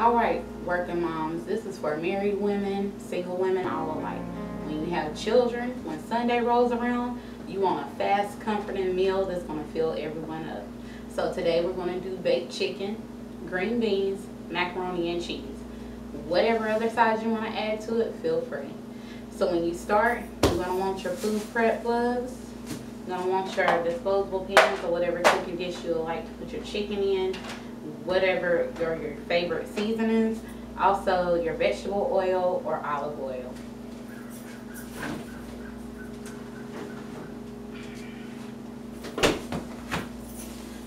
Alright, working moms, this is for married women, single women, all alike. When you have children, when Sunday rolls around, you want a fast, comforting meal that's going to fill everyone up. So today we're going to do baked chicken, green beans, macaroni and cheese. Whatever other sides you want to add to it, feel free. So when you start, you're going to want your food prep gloves. You're going to want your disposable pans or whatever cooking dish you like to put your chicken in. Whatever your favorite seasonings. Also your vegetable oil or olive oil.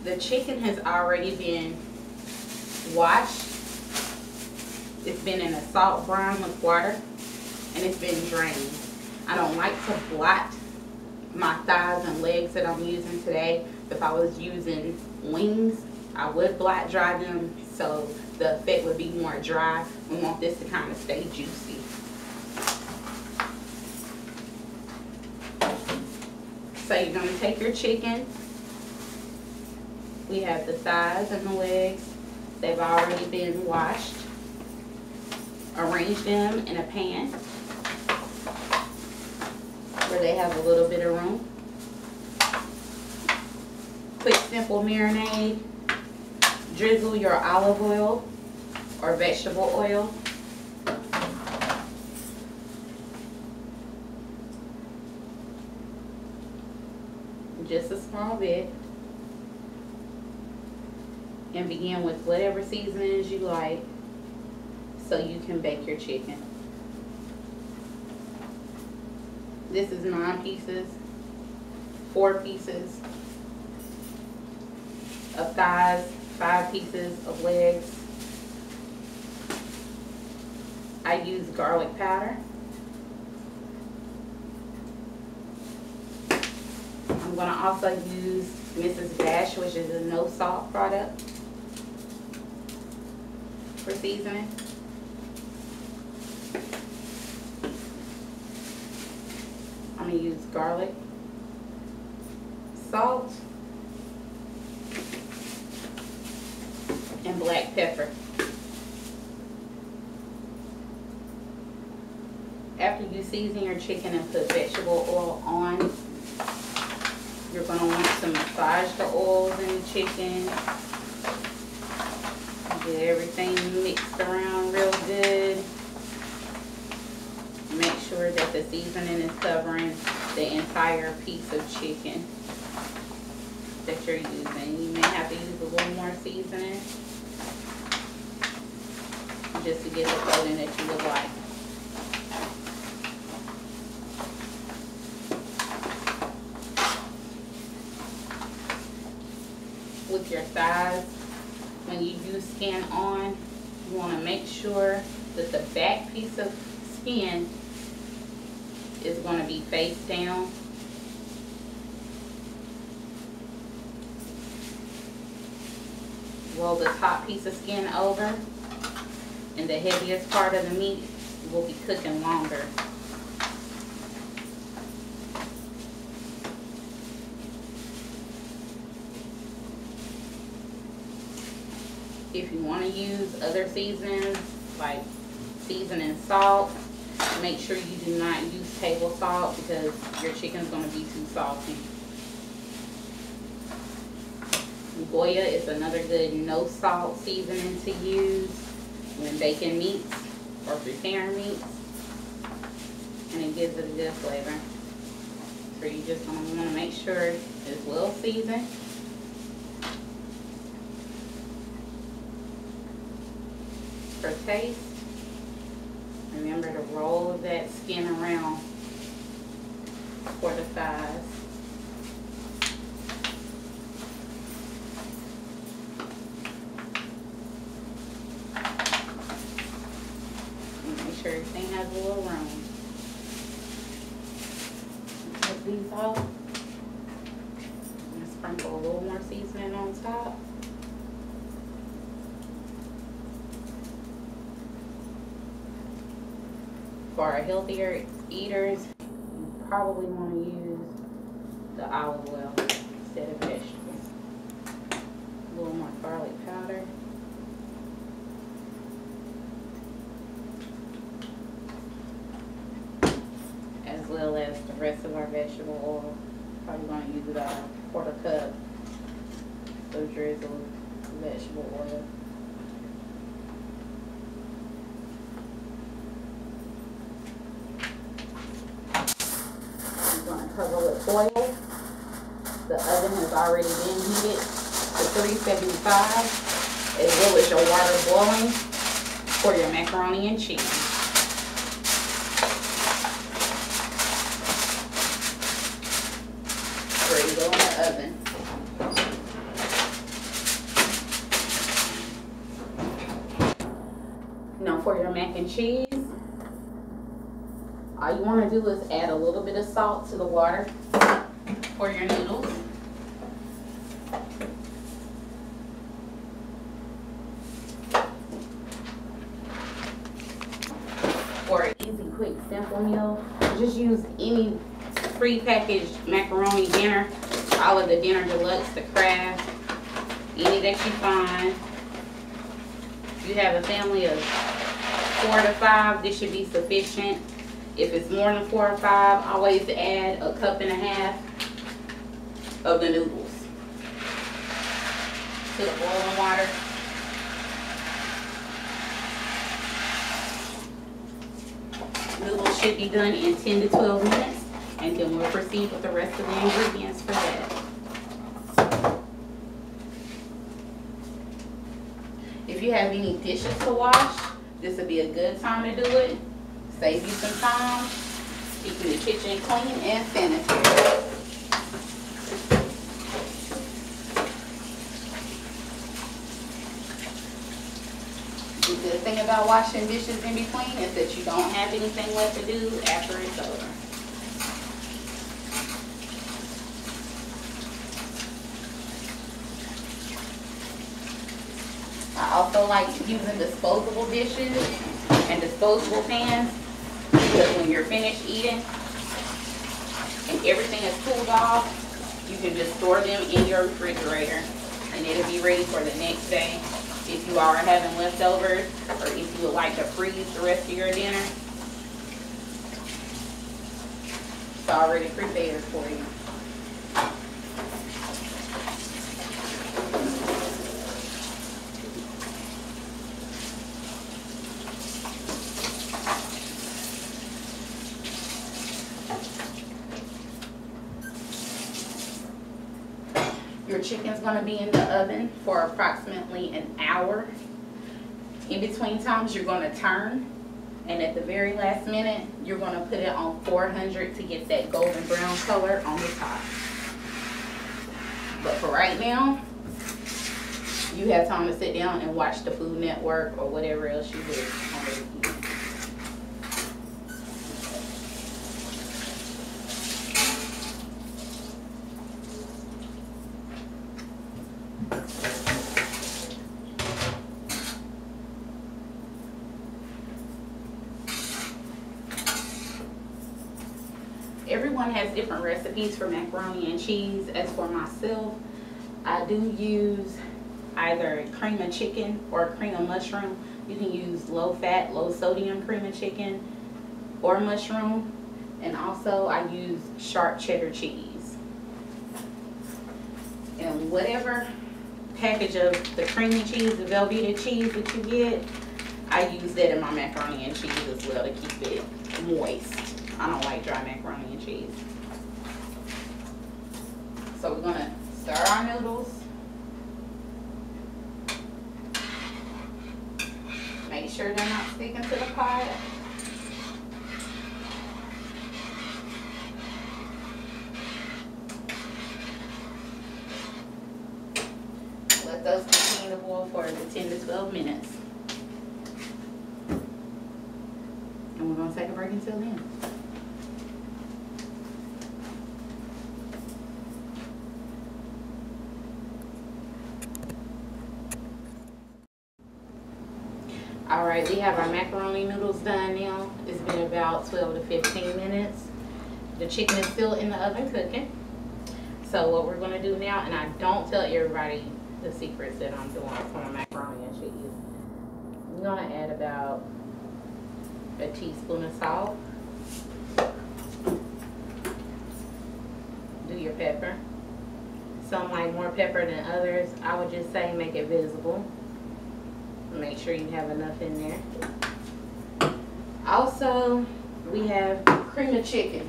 The chicken has already been washed. It's been in a salt brine with water and it's been drained. I don't like to blot my thighs and legs that I'm using today. If I was using wings, I would blot dry them so the effect would be more dry. We want this to kind of stay juicy. So you're going to take your chicken. We have the thighs and the legs. They've already been washed. Arrange them in a pan where they have a little bit of room. Quick, simple marinade. Drizzle your olive oil or vegetable oil. Just a small bit. And begin with whatever seasonings you like so you can bake your chicken. This is 9 pieces, 4 pieces of thighs, 5 pieces of legs. I use garlic powder. I'm going to also use Mrs. Dash, which is a no salt product, for seasoning. I'm going to use garlic, salt, and black pepper. After you season your chicken and put vegetable oil on, you're going to want to massage the oils in the chicken. Get everything mixed around real good. Make sure that the seasoning is covering the entire piece of chicken that you're using. You may have to use a little more seasoning just to get the coating that you would like. With your thighs, when you use skin on, you want to make sure that the back piece of skin is going to be face down. Roll the top piece of skin over, and the heaviest part of the meat will be cooking longer. If you want to use other seasonings like seasoning salt, make sure you do not use table salt because your chicken is going to be too salty. Goya is another good no salt seasoning to use when baking meats or preparing meats, and it gives it a good flavor. So you just want to make sure it's well seasoned. For taste, remember to roll that skin around for the thighs. Make sure everything has a little room. Take these off. And sprinkle a little more seasoning on top. For our healthier eaters, you probably want to use the olive oil instead of vegetables. A little more garlic powder. as the rest of our vegetable oil. Probably going to use about a quarter cup of drizzled vegetable oil. I'm going to cover with oil. The oven has already been heated to 375, as well as your water boiling for your macaroni and cheese. Ready to go in the oven. Now for your mac and cheese, all you want to do is add a little bit of salt to the water for your noodles. For an easy, quick, simple meal, just use any pre-packaged macaroni dinner, all of the Dinner Deluxe, the Kraft, any that you find. If you have a family of 4 to 5, this should be sufficient. If it's more than 4 or 5, always add a cup and a half of the noodles to the boiling water. Noodles should be done in 10 to 12 minutes, and then we'll proceed with the rest of the ingredients for that. If you have any dishes to wash, this would be a good time to do it. Save you some time, keeping the kitchen clean and sanitary. The good thing about washing dishes in between is that you don't have anything left to do after it's over. I also like using disposable dishes and disposable pans, because when you're finished eating and everything is cooled off, you can just store them in your refrigerator and it'll be ready for the next day. If you are having leftovers, or if you would like to freeze the rest of your dinner, it's already prepared for you. Your chicken's going to be in the oven for approximately an hour. In between times, you're going to turn, and at the very last minute, you're going to put it on 400 to get that golden brown color on the top. But for right now, you have time to sit down and watch the Food Network or whatever else you do on the weekend. Everyone has different recipes for macaroni and cheese. As for myself, I do use either cream of chicken or cream of mushroom. You can use low fat, low sodium cream of chicken or mushroom. And also I use sharp cheddar cheese. And whatever package of the creamy cheese, the Velveeta cheese that you get, I use that in my macaroni and cheese as well to keep it moist. I don't like dry macaroni and cheese. So we're gonna stir our noodles. Make sure they're not sticking to the pot. Let those continue to boil for the 10 to 12 minutes. And we're gonna take a break until then. Alright, we have our macaroni noodles done now. It's been about 12 to 15 minutes. The chicken is still in the oven cooking. So what we're going to do now, and I don't tell everybody the secrets that I'm doing for my macaroni and cheese. I'm going to add about a teaspoon of salt. your pepper. Some like more pepper than others. I would just say make it visible. Make sure you have enough in there. Also, we have cream of chicken.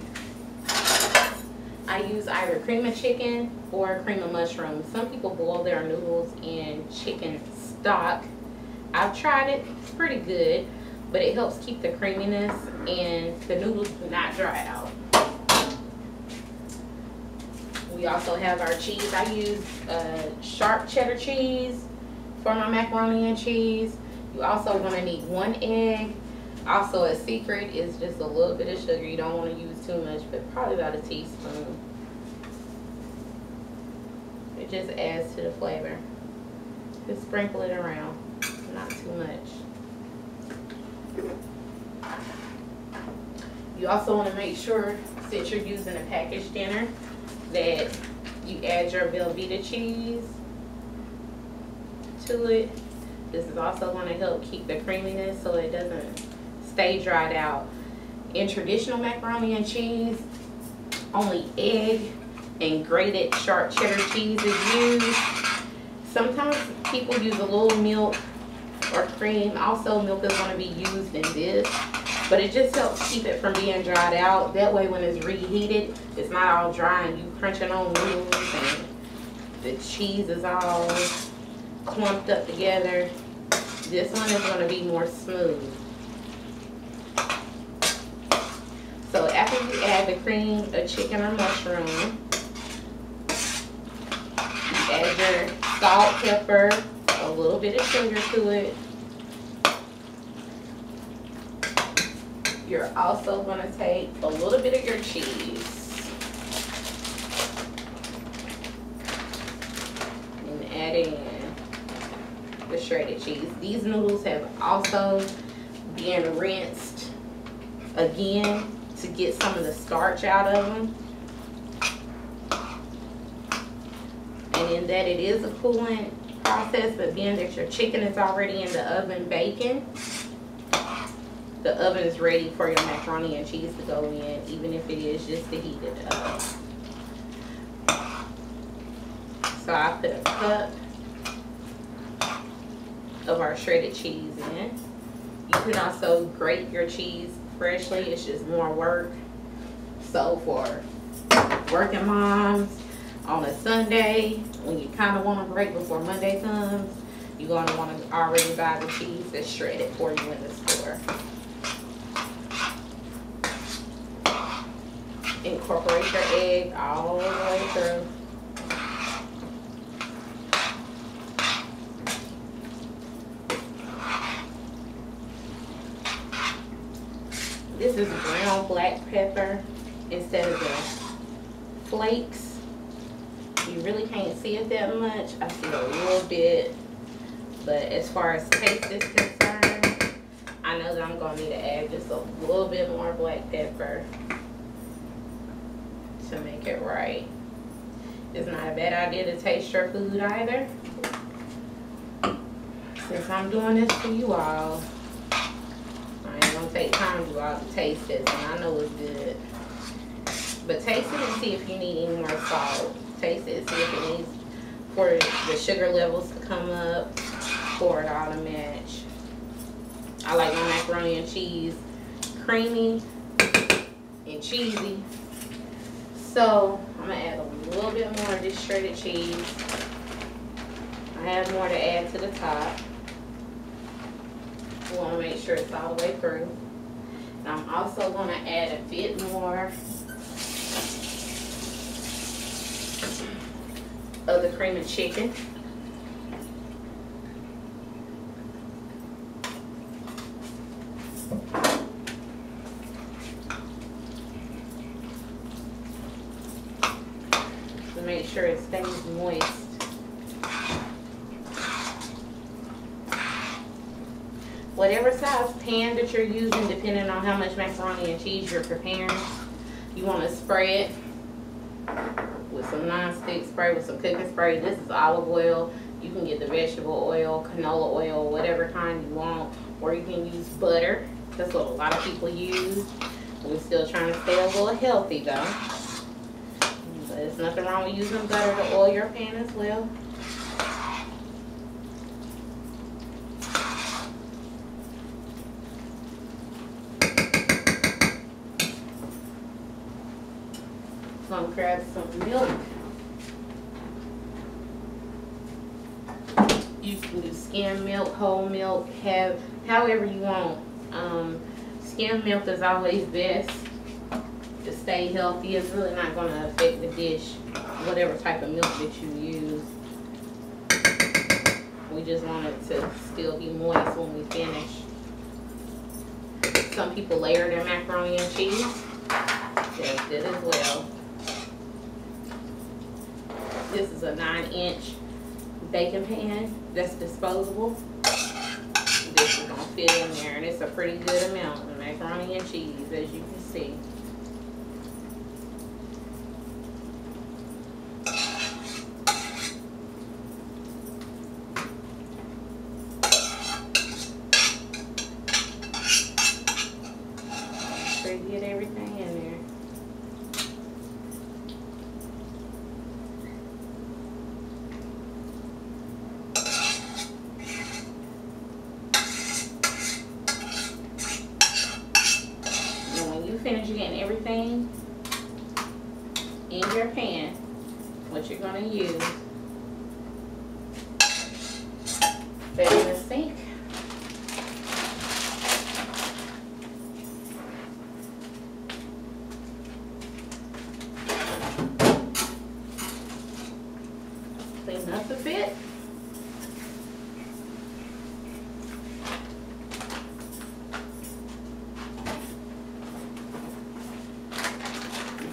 I use either cream of chicken or cream of mushroom. Some people boil their noodles in chicken stock. I've tried it. It's pretty good, but it helps keep the creaminess and the noodles do not dry out. We also have our cheese. I use sharp cheddar cheese for my macaroni and cheese. You also going to need 1 egg. Also, a secret is just a little bit of sugar. You don't want to use too much, but probably about a teaspoon. It just adds to the flavor. Just sprinkle it around, not too much. You also want to make sure, since you're using a packaged dinner, that you add your Velveeta cheese to it. This is also going to help keep the creaminess so it doesn't stay dried out. In traditional macaroni and cheese, only egg and grated sharp cheddar cheese is used. Sometimes people use a little milk or cream. Also, milk is going to be used in this, but it just helps keep it from being dried out. That way when it's reheated, it's not all dry and you crunching on noodles and the cheese is all clumped up together. This one is going to be more smooth. So after you add the cream of chicken or mushroom, you add your salt, pepper, a little bit of sugar to it. You're also going to take a little bit of your cheese and add in the shredded cheese. These noodles have also been rinsed again to get some of the starch out of them. And in that it is a coolant process, but being that your chicken is already in the oven baking, the oven is ready for your macaroni and cheese to go in, even if it is just to heat it up. So I put a cup of our shredded cheese in. You can also grate your cheese freshly. It's just more work. So for working moms on a Sunday, when you kind of want to break before Monday comes, you're going to want to already buy the cheese that's shredded for you in the store. Incorporate your egg all the way through. This is ground black pepper instead of the flakes. You really can't see it that much. I see a little bit, but as far as taste is concerned, I know that I'm going to need to add just a little bit more black pepper to make it right. It's not a bad idea to taste your food either. Since I'm doing this for you all, I ain't gonna take time to go out to taste this, and I know it's good. But taste it and see if you need any more salt. Taste it and see if it needs for the sugar levels to come up, pour it all to match. I like my macaroni and cheese creamy and cheesy. So I'm gonna add a little bit more of this shredded cheese. I have more to add to the top. We want to make sure it's all the way through. And I'm also going to add a bit more of the cream of chicken. To make sure it stays moist. Whatever size pan that you're using, depending on how much macaroni and cheese you're preparing, you want to spray it with some non-stick spray, with some cooking spray. This is olive oil. You can get the vegetable oil, canola oil, whatever kind you want, or you can use butter. That's what a lot of people use. We're still trying to stay a little healthy though. Let's There's nothing wrong with using butter to oil your pan as well. I'm gonna grab some milk. You can do skim milk, whole milk, have however you want. Skim milk is always best to stay healthy. It's really not going to affect the dish, whatever type of milk that you use. We just want it to still be moist when we finish. Some people layer their macaroni and cheese. That's good as well. This is a 9-inch baking pan that's disposable. This is gonna fit in there, and it's a pretty good amount of macaroni and cheese, as you can see. Make sure you get everything in there. Finish getting everything in your pan, what you're going to use, set in the sink. Clean up a bit.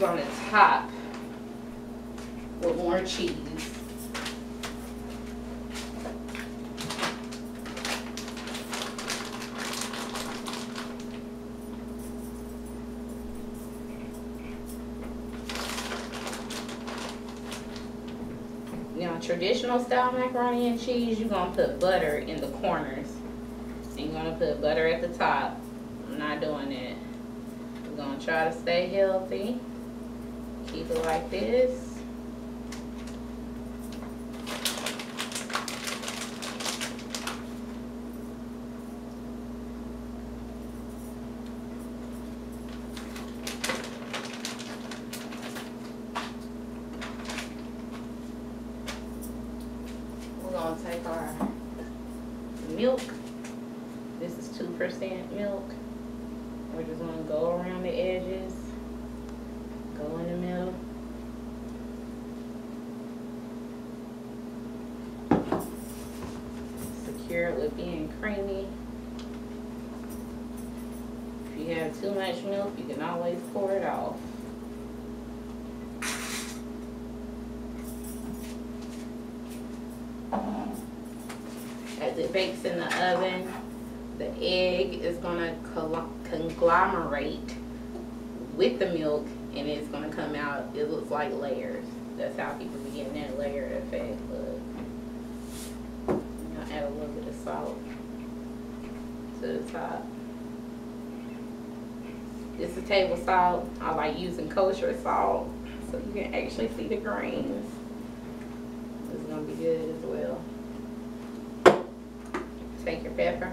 On the top with more cheese. Now, traditional style macaroni and cheese, you're gonna put butter in the corners. And you're gonna put butter at the top. I'm not doing it. We're gonna try to stay healthy. Keep it like this. We're gonna take our milk. This is 2% milk. We're just gonna go around the edges. Go in the middle. Secure it with being creamy. If you have too much milk, you can always pour it off. As it bakes in the oven, the egg is going to conglomerate with the milk, and it's going to come out, it looks like layers. That's how people be getting that layered effect. Look. I'm going to add a little bit of salt to the top. This is table salt. I like using kosher salt so you can actually see the grains. This is going to be good as well. Take your pepper.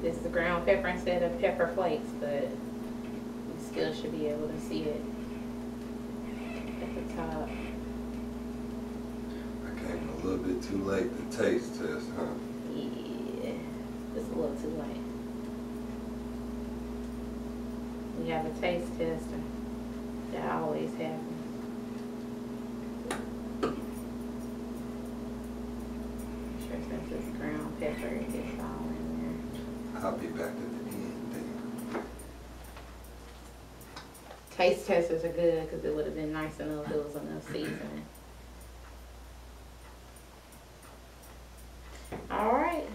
This is a ground pepper instead of pepper flakes, but you still should be able to see it at the top. I came a little bit too late to taste test, huh? Yeah, just a little too late. We have a taste tester. That always happens. Sure, since it's ground pepper, it gets all in there. I'll be back at the end then. Taste testers are good because it would have been nice enough if there was enough seasoning. Alright,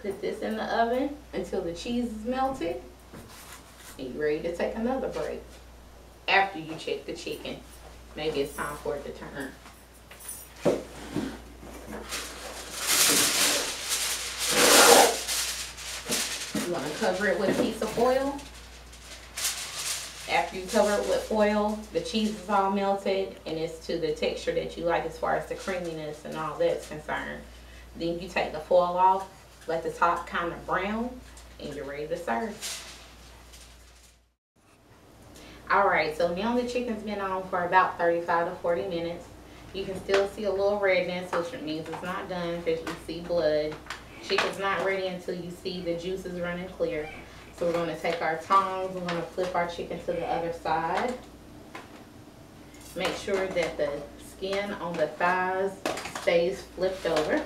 put this in the oven until the cheese is melted. And you're ready to take another break. After you check the chicken, maybe it's time for it to turn. You want to cover it with a piece of foil. After you cover it with foil, the cheese is all melted and it's to the texture that you like as far as the creaminess and all that's concerned. Then you take the foil off, let the top kind of brown, and you're ready to serve. Alright, so now the chicken's been on for about 35 to 40 minutes. You can still see a little redness, which means it's not done because you see blood. Chicken's not ready until you see the juices running clear. So we're going to take our tongs, we're going to flip our chicken to the other side. Make sure that the skin on the thighs stays flipped over.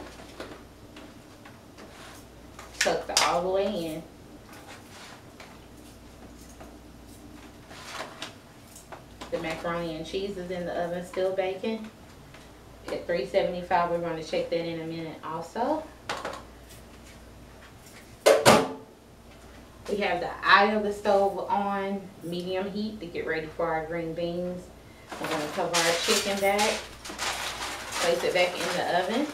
Tucked all the way in. The macaroni and cheese is in the oven still baking. At 375, we're going to check that in a minute also. We have the eye of the stove on medium heat to get ready for our green beans. We're going to cover our chicken back, place it back in the oven.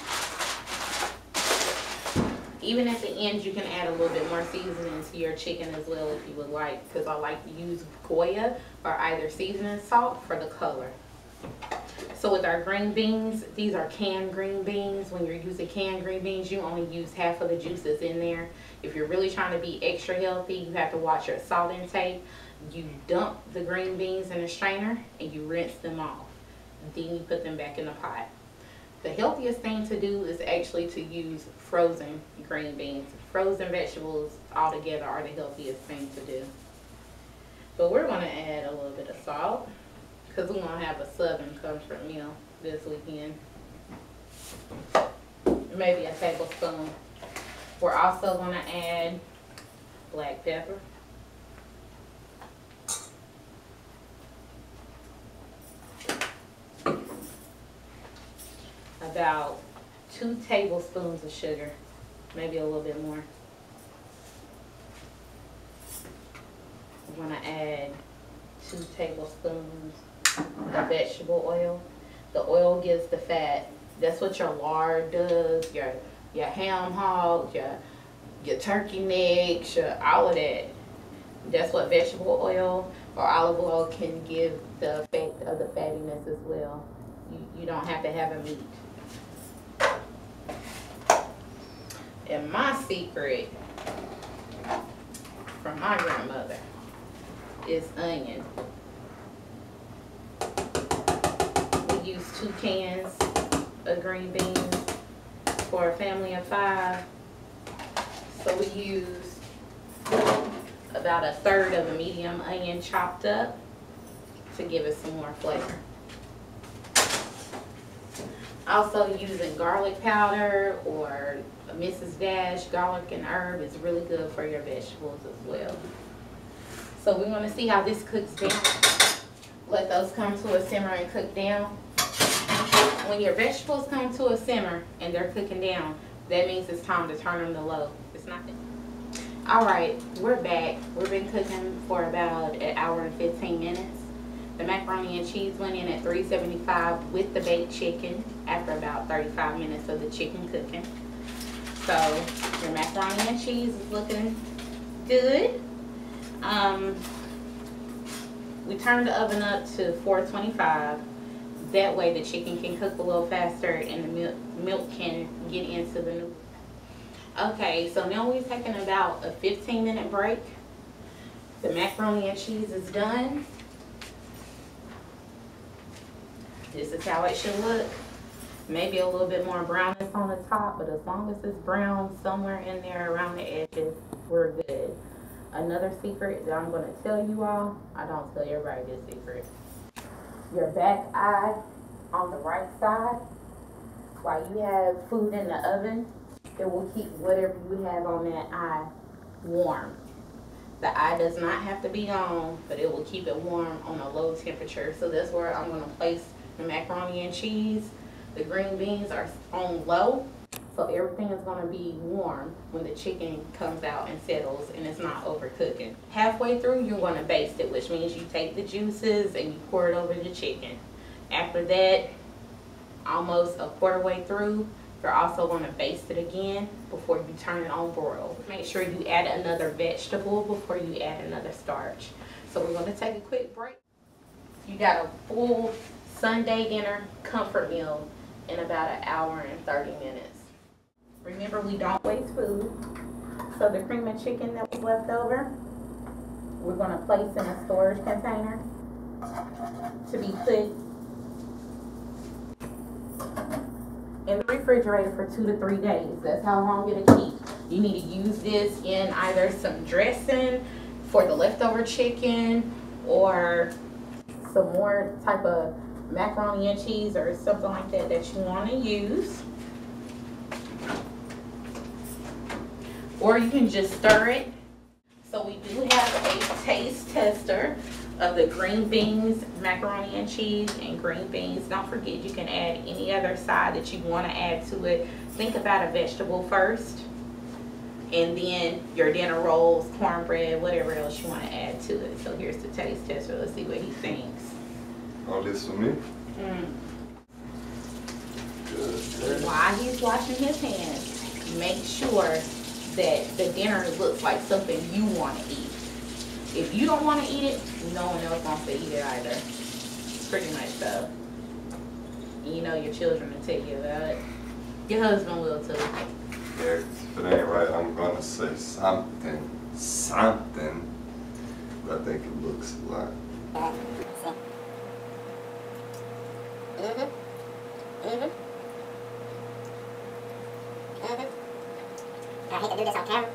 Even at the end, you can add a little bit more seasoning to your chicken as well if you would like, because I like to use Goya or either seasoning salt for the color. So with our green beans, these are canned green beans. When you're using canned green beans, you only use half of the juices in there. If you're really trying to be extra healthy, you have to watch your salt intake. You dump the green beans in a strainer and you rinse them off. Then you put them back in the pot. The healthiest thing to do is actually to use frozen green beans. Frozen vegetables altogether are the healthiest thing to do. But we're going to add a little bit of salt because we're going to have a Southern comfort meal this weekend. Maybe a tablespoon. We're also going to add black pepper. About 2 tablespoons of sugar, maybe a little bit more. We're going to add 2 tablespoons of vegetable oil. The oil gives the fat. That's what your lard does, your ham hock, your turkey necks, all of that. That's what vegetable oil or olive oil can give the effect of the fattiness as well. You don't have to have a meat. And my secret from my grandmother is onion. We use 2 cans of green beans for a family of 5. So we use about 1/3 of a medium onion chopped up to give it some more flavor. Also using garlic powder or Mrs. Dash garlic and herb is really good for your vegetables as well. So we're going to see how this cooks down. Let those come to a simmer and cook down. When your vegetables come to a simmer and they're cooking down, that means it's time to turn them to low. It's not that. Alright, we're back. We've been cooking for about 1 hour and 15 minutes. The macaroni and cheese went in at 375 with the baked chicken after about 35 minutes of the chicken cooking. So your macaroni and cheese is looking good. We turned the oven up to 425. That way the chicken can cook a little faster and the milk can get into the noodles. Okay, so now we've taken about a 15-minute break. The macaroni and cheese is done. This is how it should look. Maybe a little bit more brownness on the top, but as long as it's brown somewhere in there around the edges, we're good. Another secret that I'm going to tell you all, I don't tell everybody this secret. Your back eye on the right side, while you have food in the oven, it will keep whatever you have on that eye warm. The eye does not have to be on, but it will keep it warm on a low temperature. So that's where I'm going to place the macaroni and cheese. The green beans are on low, so everything is going to be warm when the chicken comes out and settles and it's not overcooking. Halfway through, you're going to baste it, which means you take the juices and you pour it over the chicken. After that, almost a quarter way through, you're also going to baste it again before you turn it on broil. Make sure you add another vegetable before you add another starch. So we're going to take a quick break. You got a full Sunday dinner comfort meal in about an hour and 30 minutes. Remember, we don't waste food. So the cream of chicken that was left over, we're going to place in a storage container to be put in the refrigerator for 2 to 3 days. That's how long it'll keep. You need to use this in either some dressing for the leftover chicken or some more type of macaroni and cheese or something like that that you want to use. Or you can just stir it. So we do have a taste tester of the green beans, macaroni and cheese, and green beans. Don't forget, you can add any other side that you want to add to it. Think about a vegetable first, and then your dinner rolls, cornbread, whatever else you want to add to it. So here's the taste tester. Let's see what he thinks. All this for me? Good. While he's washing his hands, make sure that the dinner looks like something you want to eat. If you don't want to eat it, no one else wants to eat it either. Pretty much so. You know your children will tell you about it. Your husband will too. Yeah, 'cause if it ain't right, I'm gonna say something. But I think it looks a lot. I hate to do this on camera.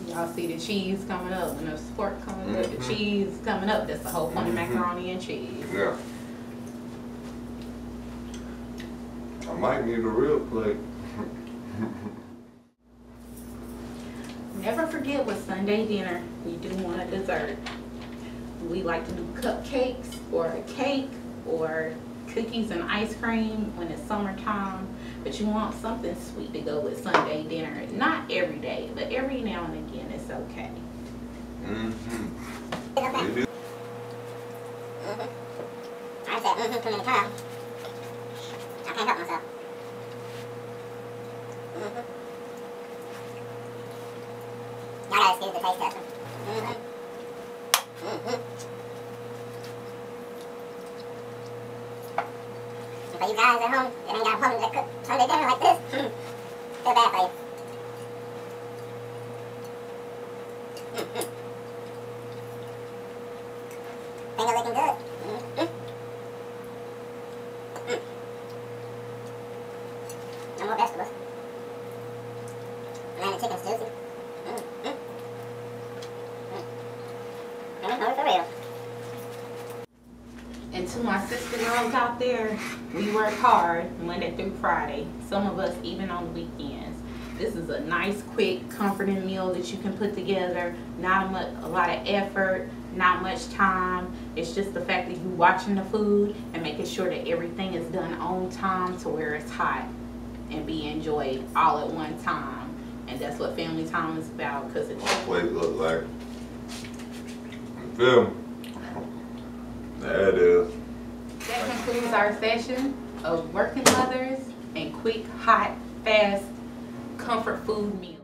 Y'all see the cheese coming up and the pork coming up, the cheese coming up. That's the whole point of macaroni and cheese. Yeah. I might need a real plate. Never forget with Sunday dinner, we do want a dessert. We like to do cupcakes or a cake or cookies and ice cream when it's summertime. But you want something sweet to go with Sunday dinner. Not every day, but every now and again it's okay. I said too many times. I can't help myself. Y'all gotta excuse the taste tester. For you guys at home, that ain't got a woman that cook Sunday dinner like this, feel bad for you. Finger looking good. No more vegetables. And the chicken's juicy. For real. And to my sister girls out there, we work hard Monday through Friday. Some of us even on the weekends. This is a nice, quick, comforting meal that you can put together. Not a lot of effort, not much time. It's just the fact that you're watching the food and making sure that everything is done on time to where it's hot and be enjoyed all at one time. And that's what family time is about. Because it's my plate look like. You feel me? There it is. That concludes our session of working mothers and quick, hot, fast, comfort food meals.